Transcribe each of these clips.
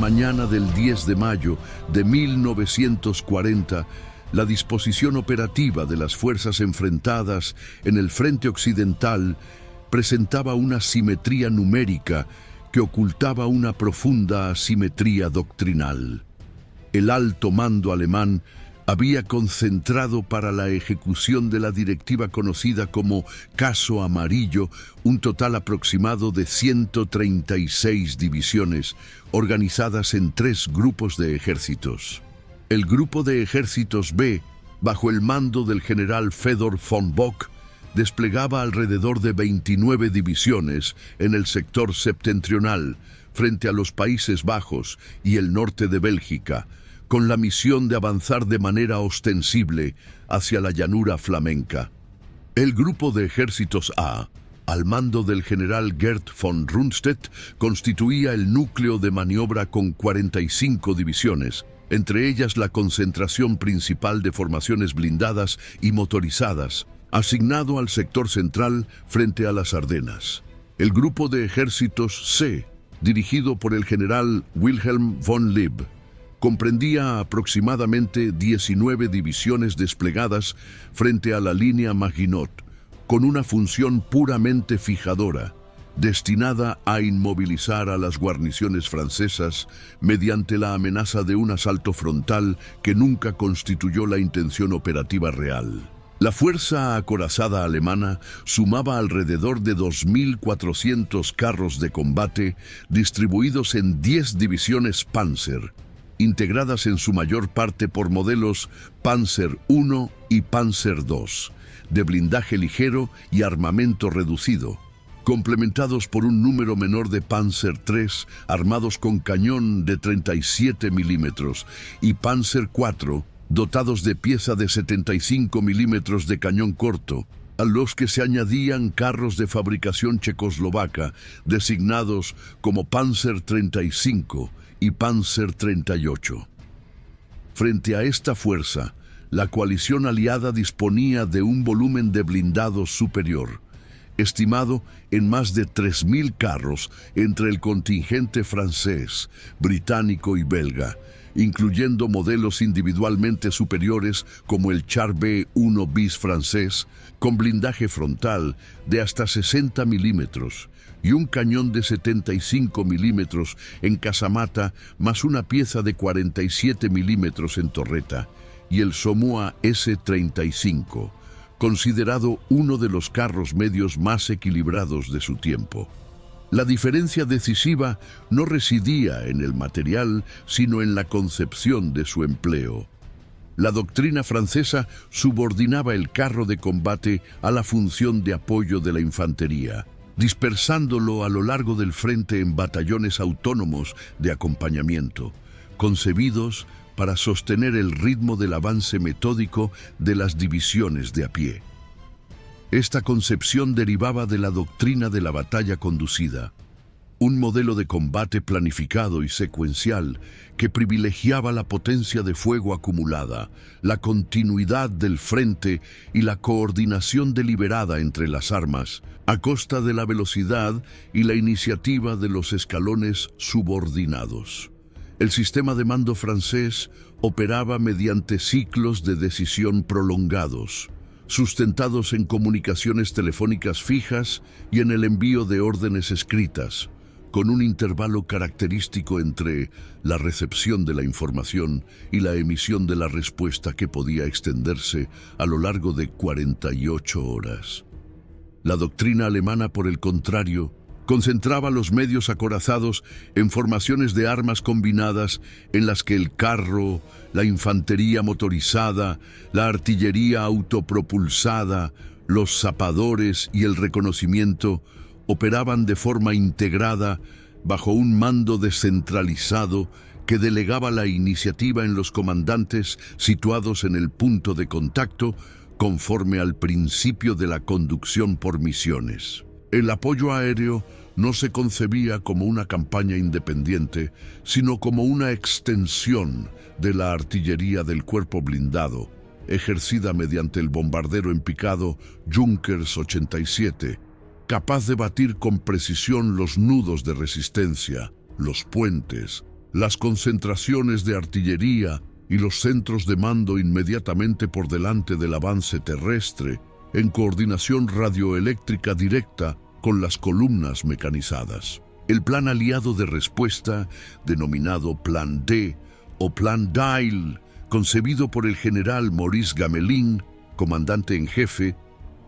mañana del 10 de mayo de 1940, la disposición operativa de las fuerzas enfrentadas en el frente occidental presentaba una simetría numérica que ocultaba una profunda asimetría doctrinal. El alto mando alemán había concentrado para la ejecución de la directiva conocida como Caso Amarillo un total aproximado de 136 divisiones, organizadas en 3 grupos de ejércitos. El grupo de ejércitos B, bajo el mando del general Fedor von Bock, desplegaba alrededor de 29 divisiones en el sector septentrional, frente a los Países Bajos y el norte de Bélgica, con la misión de avanzar de manera ostensible hacia la llanura flamenca. El grupo de ejércitos A, al mando del general Gerd von Rundstedt, constituía el núcleo de maniobra con 45 divisiones, entre ellas la concentración principal de formaciones blindadas y motorizadas, asignado al sector central frente a las Ardenas. El grupo de ejércitos C, dirigido por el general Wilhelm von Lieb, comprendía aproximadamente 19 divisiones desplegadas frente a la línea Maginot, con una función puramente fijadora, destinada a inmovilizar a las guarniciones francesas mediante la amenaza de un asalto frontal que nunca constituyó la intención operativa real. La fuerza acorazada alemana sumaba alrededor de 2.400 carros de combate distribuidos en 10 divisiones Panzer, integradas en su mayor parte por modelos Panzer I y Panzer II, de blindaje ligero y armamento reducido, complementados por un número menor de Panzer III armados con cañón de 37 milímetros y Panzer IV dotados de pieza de 75 milímetros de cañón corto, a los que se añadían carros de fabricación checoslovaca designados como Panzer 35 y Panzer 38. Frente a esta fuerza, la coalición aliada disponía de un volumen de blindados superior, estimado en más de 3.000 carros entre el contingente francés, británico y belga, incluyendo modelos individualmente superiores como el Char B-1 bis francés, con blindaje frontal de hasta 60 milímetros y un cañón de 75 milímetros en casamata, más una pieza de 47 milímetros en torreta, y el Somoa S-35, considerado uno de los carros medios más equilibrados de su tiempo. La diferencia decisiva no residía en el material, sino en la concepción de su empleo. La doctrina francesa subordinaba el carro de combate a la función de apoyo de la infantería, dispersándolo a lo largo del frente en batallones autónomos de acompañamiento, concebidos para sostener el ritmo del avance metódico de las divisiones de a pie. Esta concepción derivaba de la doctrina de la batalla conducida, un modelo de combate planificado y secuencial que privilegiaba la potencia de fuego acumulada, la continuidad del frente y la coordinación deliberada entre las armas, a costa de la velocidad y la iniciativa de los escalones subordinados. El sistema de mando francés operaba mediante ciclos de decisión prolongados, sustentados en comunicaciones telefónicas fijas y en el envío de órdenes escritas, con un intervalo característico entre la recepción de la información y la emisión de la respuesta que podía extenderse a lo largo de 48 horas. La doctrina alemana, por el contrario, concentraba los medios acorazados en formaciones de armas combinadas en las que el carro, la infantería motorizada, la artillería autopropulsada, los zapadores y el reconocimiento operaban de forma integrada bajo un mando descentralizado que delegaba la iniciativa en los comandantes situados en el punto de contacto conforme al principio de la conducción por misiones. El apoyo aéreo no se concebía como una campaña independiente, sino como una extensión de la artillería del cuerpo blindado, ejercida mediante el bombardero en picado Junkers 87, capaz de batir con precisión los nudos de resistencia, los puentes, Las concentraciones de artillería y los centros de mando inmediatamente por delante del avance terrestre, en coordinación radioeléctrica directa con las columnas mecanizadas. El plan aliado de respuesta, denominado Plan D o Plan Dyle, concebido por el general Maurice Gamelin, comandante en jefe,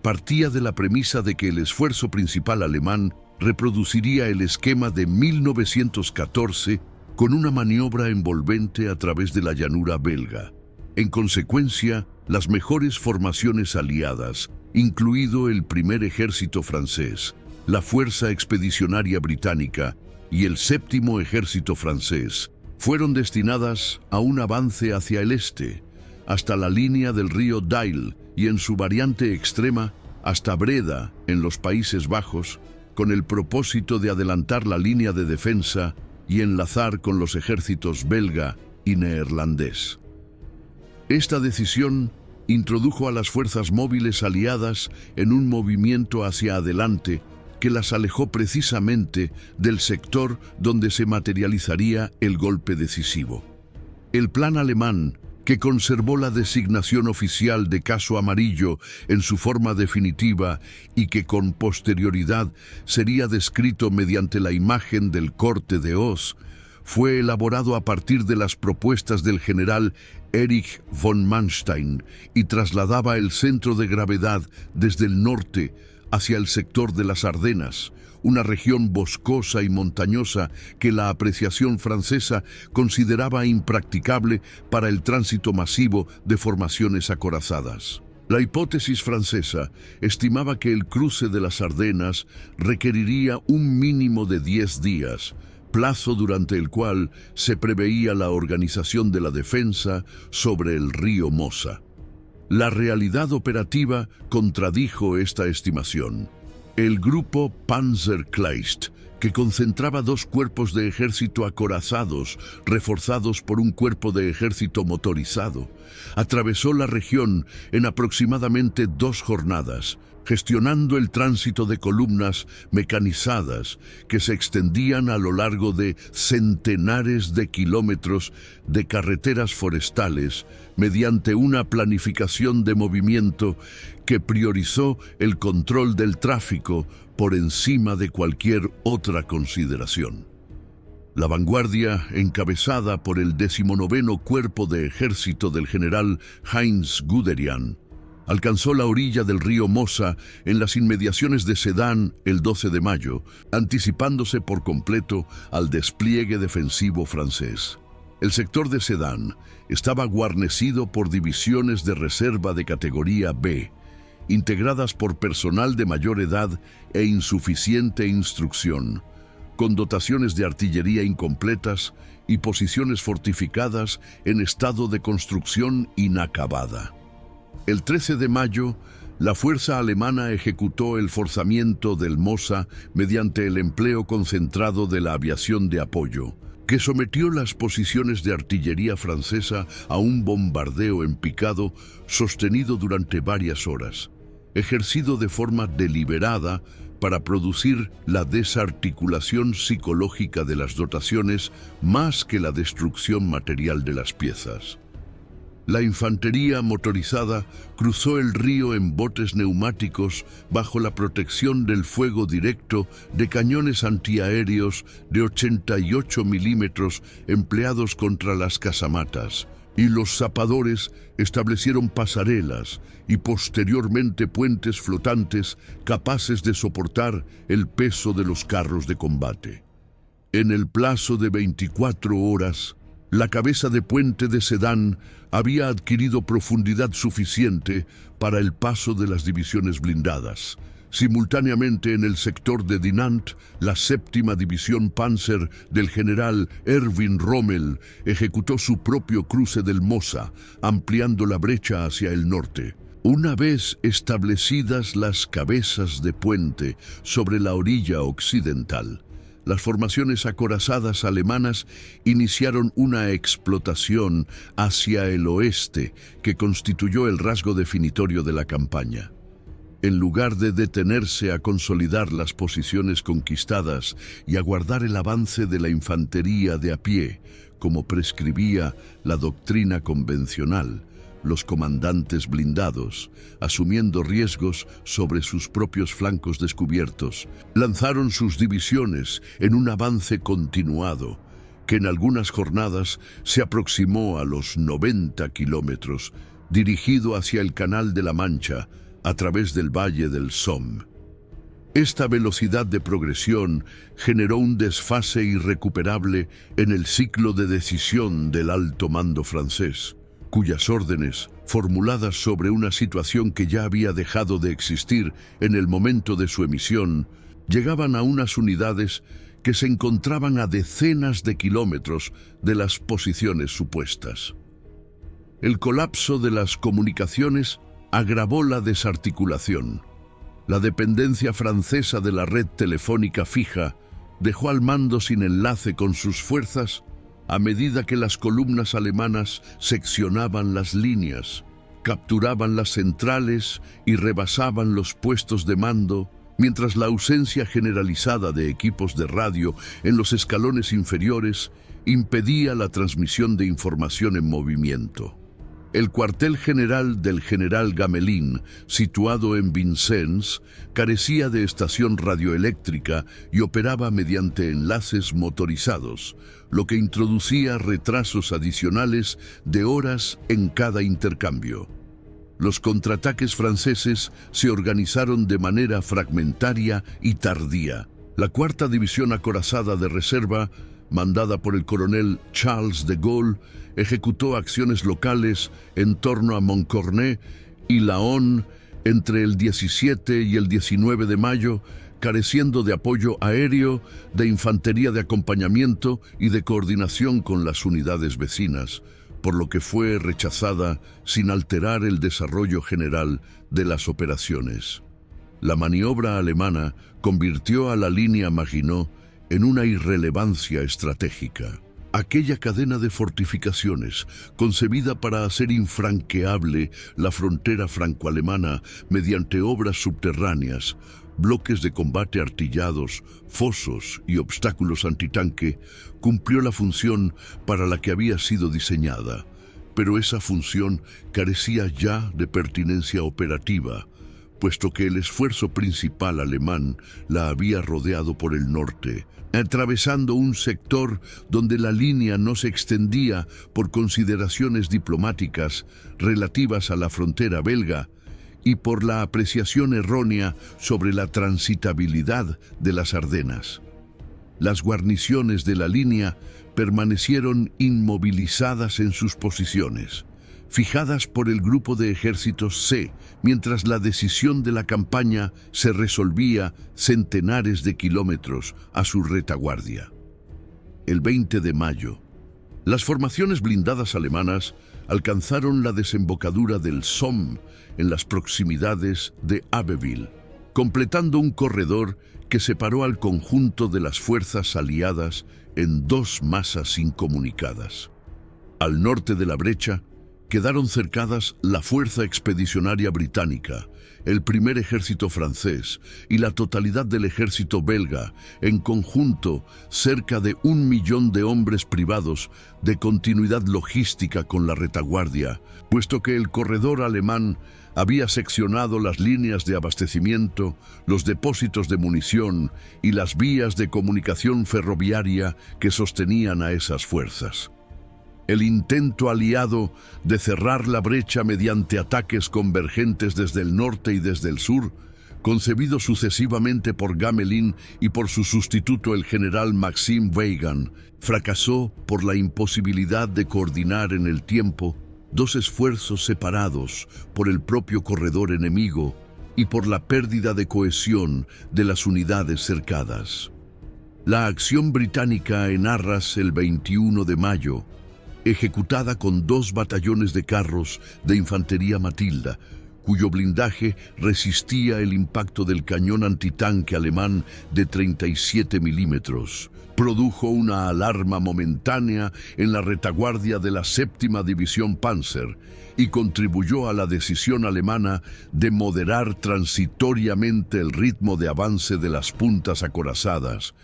partía de la premisa de que el esfuerzo principal alemán reproduciría el esquema de 1914 con una maniobra envolvente a través de la llanura belga. En consecuencia, las mejores formaciones aliadas, incluido el primer ejército francés, la Fuerza Expedicionaria Británica y el séptimo ejército francés, fueron destinadas a un avance hacia el este, hasta la línea del río Dyle y en su variante extrema hasta Breda, en los Países Bajos, con el propósito de adelantar la línea de defensa y enlazar con los ejércitos belga y neerlandés. Esta decisión introdujo a las fuerzas móviles aliadas en un movimiento hacia adelante que las alejó precisamente del sector donde se materializaría el golpe decisivo. El plan alemán, que conservó la designación oficial de Caso Amarillo en su forma definitiva y que con posterioridad sería descrito mediante la imagen del Corte de Hoz, fue elaborado a partir de las propuestas del general Erich von Manstein y trasladaba el centro de gravedad desde el norte hacia el sector de las Ardenas, una región boscosa y montañosa que la apreciación francesa consideraba impracticable para el tránsito masivo de formaciones acorazadas. La hipótesis francesa estimaba que el cruce de las Ardenas requeriría un mínimo de 10 días, plazo durante el cual se preveía la organización de la defensa sobre el río Mosa. La realidad operativa contradijo esta estimación. El grupo Panzerkreist, que concentraba 2 cuerpos de ejército acorazados reforzados por un cuerpo de ejército motorizado, atravesó la región en aproximadamente 2 jornadas, gestionando el tránsito de columnas mecanizadas que se extendían a lo largo de centenares de kilómetros de carreteras forestales mediante una planificación de movimiento que priorizó el control del tráfico por encima de cualquier otra consideración. La vanguardia, encabezada por el 19º Cuerpo de Ejército del general Heinz Guderian, alcanzó la orilla del río Mosa en las inmediaciones de Sedan el 12 de mayo, anticipándose por completo al despliegue defensivo francés. El sector de Sedan estaba guarnecido por divisiones de reserva de categoría B, integradas por personal de mayor edad e insuficiente instrucción, con dotaciones de artillería incompletas y posiciones fortificadas en estado de construcción inacabada. El 13 de mayo, la fuerza alemana ejecutó el forzamiento del Mosa mediante el empleo concentrado de la aviación de apoyo, que sometió las posiciones de artillería francesa a un bombardeo en picado sostenido durante varias horas, ejercido de forma deliberada para producir la desarticulación psicológica de las dotaciones más que la destrucción material de las piezas. La infantería motorizada cruzó el río en botes neumáticos bajo la protección del fuego directo de cañones antiaéreos de 88 milímetros empleados contra las casamatas, y los zapadores establecieron pasarelas y posteriormente puentes flotantes capaces de soportar el peso de los carros de combate. En el plazo de 24 horas, la cabeza de puente de Sedan había adquirido profundidad suficiente para el paso de las divisiones blindadas. Simultáneamente en el sector de Dinant, la 7ª División Panzer del general Erwin Rommel ejecutó su propio cruce del Mosa, ampliando la brecha hacia el norte. Una vez establecidas las cabezas de puente sobre la orilla occidental, las formaciones acorazadas alemanas iniciaron una explotación hacia el oeste que constituyó el rasgo definitorio de la campaña. en lugar de detenerse a consolidar las posiciones conquistadas y aguardar el avance de la infantería de a pie, como prescribía la doctrina convencional, los comandantes blindados, asumiendo riesgos sobre sus propios flancos descubiertos, lanzaron sus divisiones en un avance continuado, que en algunas jornadas se aproximó a los 90 kilómetros, dirigido hacia el Canal de la Mancha, a través del Valle del Somme. Esta velocidad de progresión generó un desfase irrecuperable en el ciclo de decisión del alto mando francés, cuyas órdenes, formuladas sobre una situación que ya había dejado de existir en el momento de su emisión, llegaban a unas unidades que se encontraban a decenas de kilómetros de las posiciones supuestas. El colapso de las comunicaciones agravó la desarticulación. La dependencia francesa de la red telefónica fija dejó al mando sin enlace con sus fuerzas a medida que las columnas alemanas seccionaban las líneas, capturaban las centrales y rebasaban los puestos de mando, mientras la ausencia generalizada de equipos de radio en los escalones inferiores impedía la transmisión de información en movimiento. El cuartel general del general Gamelin, situado en Vincennes, carecía de estación radioeléctrica y operaba mediante enlaces motorizados, lo que introducía retrasos adicionales de horas en cada intercambio. Los contraataques franceses se organizaron de manera fragmentaria y tardía. La cuarta división acorazada de reserva, mandada por el coronel Charles de Gaulle, ejecutó acciones locales en torno a Moncornet y Laon entre el 17 y el 19 de mayo, careciendo de apoyo aéreo, de infantería de acompañamiento y de coordinación con las unidades vecinas, por lo que fue rechazada sin alterar el desarrollo general de las operaciones. La maniobra alemana convirtió a la línea Maginot en una irrelevancia estratégica. Aquella cadena de fortificaciones, concebida para hacer infranqueable la frontera franco-alemana mediante obras subterráneas, bloques de combate artillados, fosos y obstáculos antitanque, cumplió la función para la que había sido diseñada, pero esa función carecía ya de pertinencia operativa, puesto que el esfuerzo principal alemán la había rodeado por el norte, atravesando un sector donde la línea no se extendía por consideraciones diplomáticas relativas a la frontera belga y por la apreciación errónea sobre la transitabilidad de las Ardenas. Las guarniciones de la línea permanecieron inmovilizadas en sus posiciones, fijadas por el grupo de ejércitos C, mientras la decisión de la campaña se resolvía centenares de kilómetros a su retaguardia. El 20 de mayo, las formaciones blindadas alemanas alcanzaron la desembocadura del Somme en las proximidades de Abbeville, completando un corredor que separó al conjunto de las fuerzas aliadas en dos masas incomunicadas. Al norte de la brecha, quedaron cercadas la Fuerza Expedicionaria Británica, el primer ejército francés y la totalidad del ejército belga, en conjunto cerca de 1 millón de hombres privados de continuidad logística con la retaguardia, puesto que el corredor alemán había seccionado las líneas de abastecimiento, los depósitos de munición y las vías de comunicación ferroviaria que sostenían a esas fuerzas. El intento aliado de cerrar la brecha mediante ataques convergentes desde el norte y desde el sur, concebido sucesivamente por Gamelin y por su sustituto el general Maxime Weygand, fracasó por la imposibilidad de coordinar en el tiempo dos esfuerzos separados por el propio corredor enemigo y por la pérdida de cohesión de las unidades cercadas. La acción británica en Arras el 21 de mayo, ejecutada con 2 batallones de carros de infantería Matilda, cuyo blindaje resistía el impacto del cañón antitanque alemán de 37 milímetros. Produjo una alarma momentánea en la retaguardia de la 7ª División Panzer y contribuyó a la decisión alemana de moderar transitoriamente el ritmo de avance de las puntas acorazadas,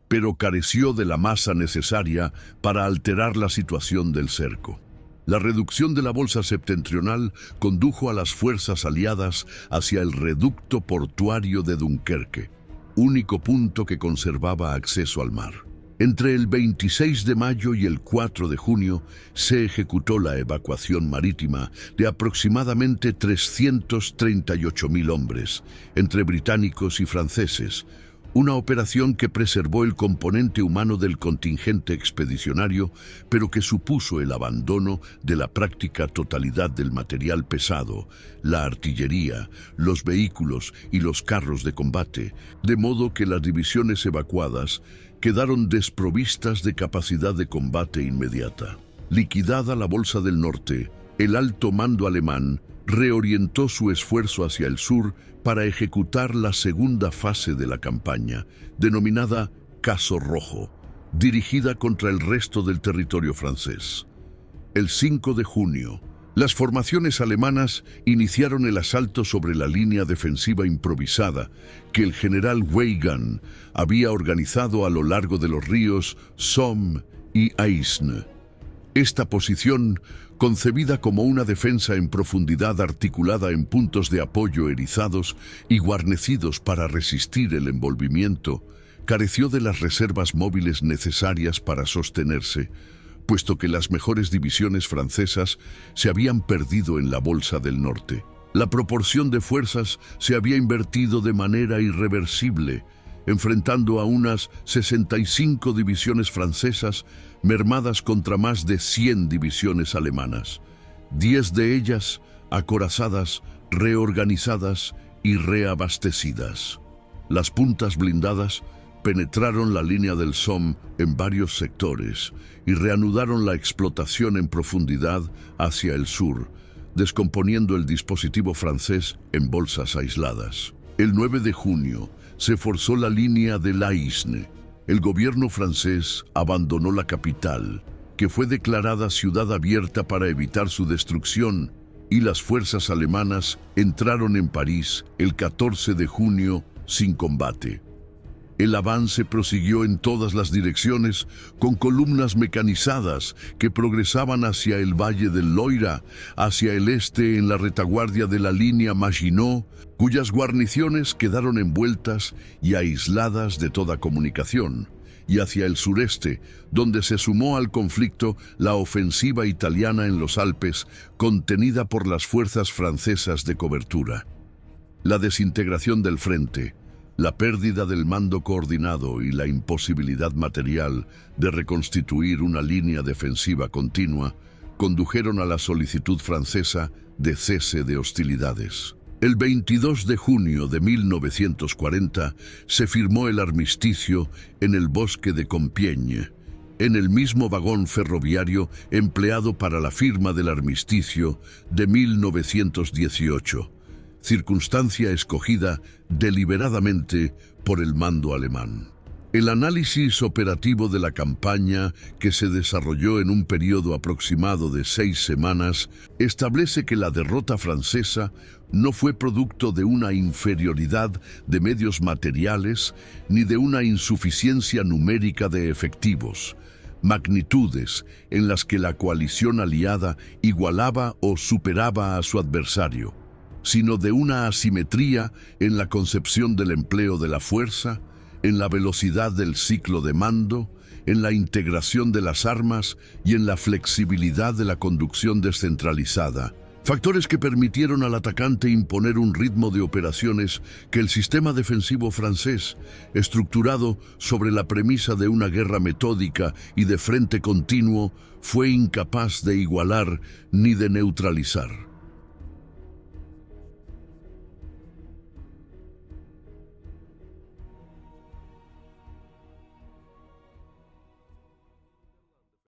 pero careció de la masa necesaria para alterar la situación del cerco. La reducción de la bolsa septentrional condujo a las fuerzas aliadas hacia el reducto portuario de Dunkerque, único punto que conservaba acceso al mar. Entre el 26 de mayo y el 4 de junio se ejecutó la evacuación marítima de aproximadamente 338.000 hombres, entre británicos y franceses, una operación que preservó el componente humano del contingente expedicionario, pero que supuso el abandono de la práctica totalidad del material pesado, la artillería, los vehículos y los carros de combate, de modo que las divisiones evacuadas quedaron desprovistas de capacidad de combate inmediata. Liquidada la Bolsa del Norte, el alto mando alemán reorientó su esfuerzo hacia el sur para ejecutar la segunda fase de la campaña, denominada Caso Rojo, dirigida contra el resto del territorio francés. El 5 de junio, las formaciones alemanas iniciaron el asalto sobre la línea defensiva improvisada que el general Weygand había organizado a lo largo de los ríos Somme y Aisne. Esta posición, concebida como una defensa en profundidad articulada en puntos de apoyo erizados y guarnecidos para resistir el envolvimiento, careció de las reservas móviles necesarias para sostenerse, puesto que las mejores divisiones francesas se habían perdido en la Bolsa del Norte. La proporción de fuerzas se había invertido de manera irreversible, enfrentando a unas 65 divisiones francesas mermadas contra más de 100 divisiones alemanas, 10 de ellas acorazadas, reorganizadas y reabastecidas. Las puntas blindadas penetraron la línea del Somme en varios sectores y reanudaron la explotación en profundidad hacia el sur, descomponiendo el dispositivo francés en bolsas aisladas. El 9 de junio se forzó la línea de l'Aisne. El gobierno francés abandonó la capital, que fue declarada ciudad abierta para evitar su destrucción, y las fuerzas alemanas entraron en París el 14 de junio sin combate. El avance prosiguió en todas las direcciones con columnas mecanizadas que progresaban hacia el valle del Loira, hacia el este en la retaguardia de la línea Maginot, cuyas guarniciones quedaron envueltas y aisladas de toda comunicación, y hacia el sureste, donde se sumó al conflicto la ofensiva italiana en los Alpes, contenida por las fuerzas francesas de cobertura. La desintegración del frente, la pérdida del mando coordinado y la imposibilidad material de reconstituir una línea defensiva continua condujeron a la solicitud francesa de cese de hostilidades. El 22 de junio de 1940 se firmó el armisticio en el bosque de Compiègne, en el mismo vagón ferroviario empleado para la firma del armisticio de 1918. Circunstancia escogida deliberadamente por el mando alemán. El análisis operativo de la campaña, que se desarrolló en un periodo aproximado de 6 semanas, establece que la derrota francesa no fue producto de una inferioridad de medios materiales ni de una insuficiencia numérica de efectivos, magnitudes en las que la coalición aliada igualaba o superaba a su adversario, sino de una asimetría en la concepción del empleo de la fuerza, en la velocidad del ciclo de mando, en la integración de las armas y en la flexibilidad de la conducción descentralizada, factores que permitieron al atacante imponer un ritmo de operaciones que el sistema defensivo francés, estructurado sobre la premisa de una guerra metódica y de frente continuo, fue incapaz de igualar ni de neutralizar.